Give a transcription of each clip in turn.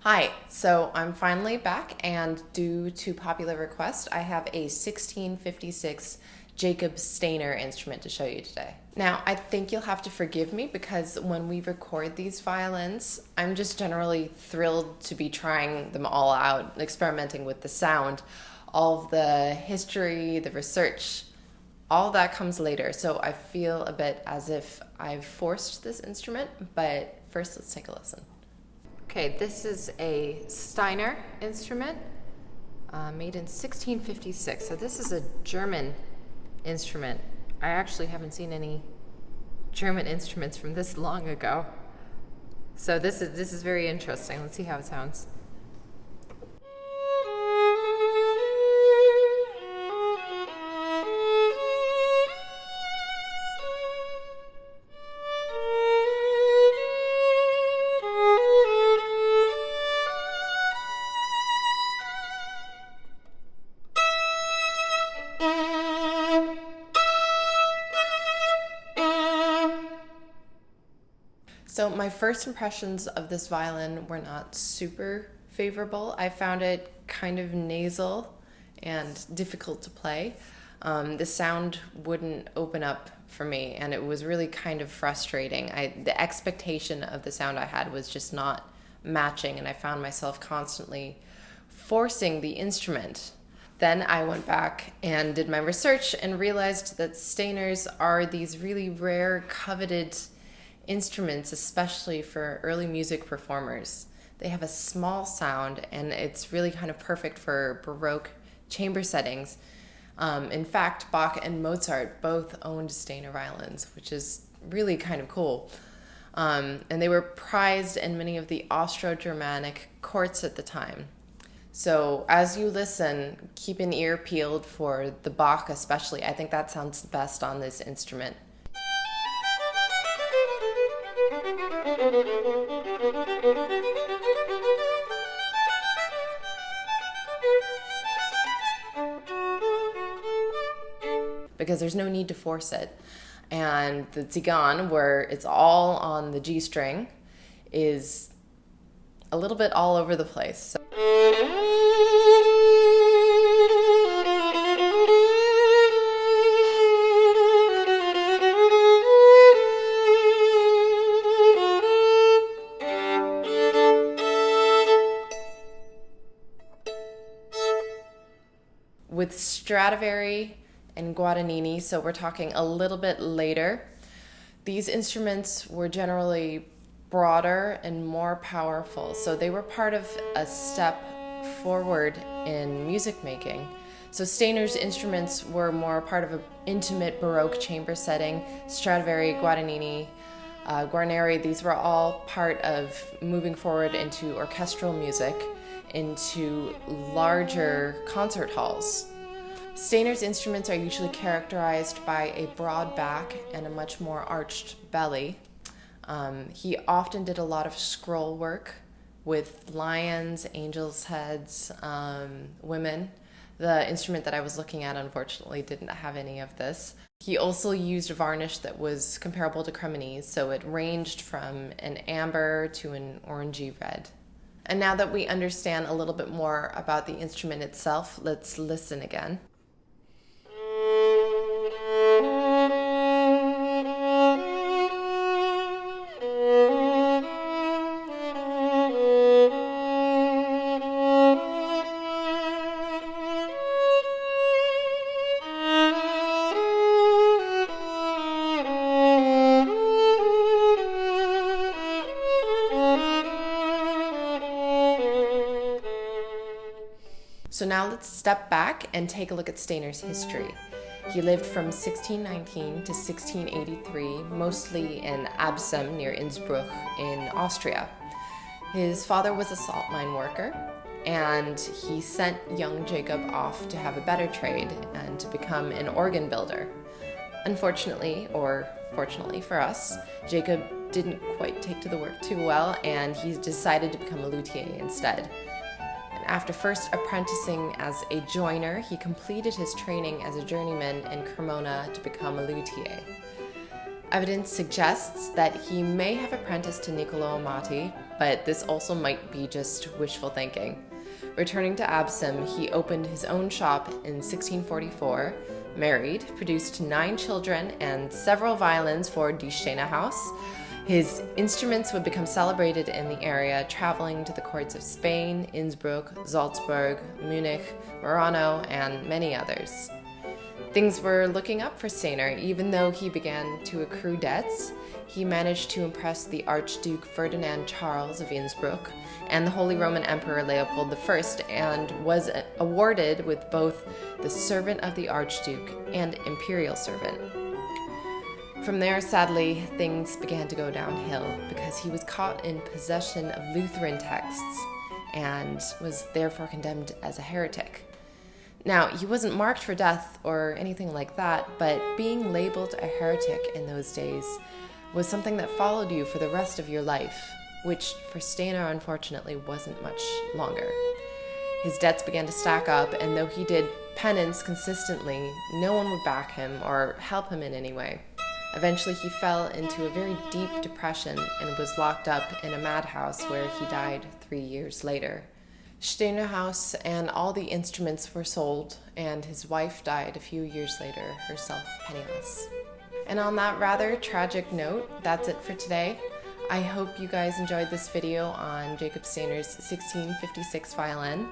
Hi, so I'm finally back, and due to popular request, I have a 1656 Jacob Stainer instrument to show you today. Now, I think you'll have to forgive me because when we record these violins, I'm just generally thrilled to be trying them all out, experimenting with the sound. All of the history, the research, all that comes later, so I feel a bit as if I've forced this instrument, but first let's take a listen. Okay, this is a Steiner instrument made in 1656. So this is a German instrument. I actually haven't seen any German instruments from this long ago. So this is very interesting. Let's see how it sounds. So my first impressions of this violin were not super favorable. I found it kind of nasal and difficult to play. The sound wouldn't open up for me, and it was really kind of frustrating. The expectation of the sound I had was just not matching, and I found myself constantly forcing the instrument. Then I went back and did my research and realized that Steiners are these really rare, coveted instruments, especially for early music performers. They have a small sound, and it's really kind of perfect for Baroque chamber settings. In fact, Bach and Mozart both owned Steiner violins, which is really kind of cool. And they were prized in many of the Austro-Germanic courts at the time. So as you listen, keep an ear peeled for the Bach especially. I think that sounds best on this instrument. Because there's no need to force it. And the Tzigane, where it's all on the G string, is a little bit all over the place. So with Stradivari and Guadagnini, so we're talking a little bit later, these instruments were generally broader and more powerful. So they were part of a step forward in music making. So Steiner's instruments were more part of an intimate Baroque chamber setting. Stradivari, Guadagnini, Guarneri, these were all part of moving forward into orchestral music, into larger concert halls. Steiner's instruments are usually characterized by a broad back and a much more arched belly. He often did a lot of scroll work with lions, angels' heads, women. The instrument that I was looking at, unfortunately, didn't have any of this. He also used a varnish that was comparable to Cremonese, so it ranged from an amber to an orangey red. And now that we understand a little bit more about the instrument itself, let's listen again. So now let's step back and take a look at Steiner's history. He lived from 1619 to 1683, mostly in Absam near Innsbruck in Austria. His father was a salt mine worker, and he sent young Jacob off to have a better trade and to become an organ builder. Unfortunately, or fortunately for us, Jacob didn't quite take to the work too well, and he decided to become a luthier instead. After first apprenticing as a joiner, he completed his training as a journeyman in Cremona to become a luthier. Evidence suggests that he may have apprenticed to Niccolò Amati, but this also might be just wishful thinking. Returning to Absam, he opened his own shop in 1644, married, produced 9 children, and several violins for Die Stene House. His instruments would become celebrated in the area, traveling to the courts of Spain, Innsbruck, Salzburg, Munich, Murano, and many others. Things were looking up for Steiner. Even though he began to accrue debts, he managed to impress the Archduke Ferdinand Charles of Innsbruck and the Holy Roman Emperor Leopold I, and was awarded with both the Servant of the Archduke and Imperial Servant. From there, sadly, things began to go downhill because he was caught in possession of Lutheran texts and was therefore condemned as a heretic. Now, he wasn't marked for death or anything like that, but being labeled a heretic in those days was something that followed you for the rest of your life, which for Steiner, unfortunately, wasn't much longer. His debts began to stack up, and though he did penance consistently, no one would back him or help him in any way. Eventually, he fell into a very deep depression and was locked up in a madhouse where he died 3 years later. Steiner House and all the instruments were sold, and his wife died a few years later, herself penniless. And on that rather tragic note, that's it for today. I hope you guys enjoyed this video on Jacob Steiner's 1656 violin.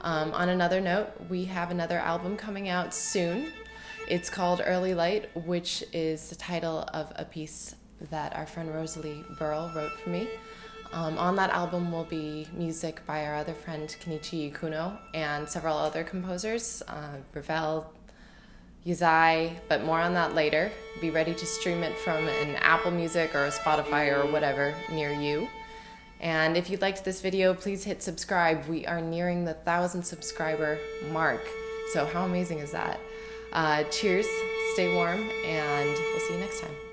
On another note, we have another album coming out soon. It's called Early Light, which is the title of a piece that our friend Rosalie Burrell wrote for me. On that album will be music by our other friend Kenichi Ikuno and several other composers, Ravel, Yuzai, but more on that later. Be ready to stream it from an Apple Music or a Spotify or whatever near you. And if you liked this video, please hit subscribe. We are nearing the 1,000 subscriber mark, so how amazing is that? Cheers, stay warm, and we'll see you next time.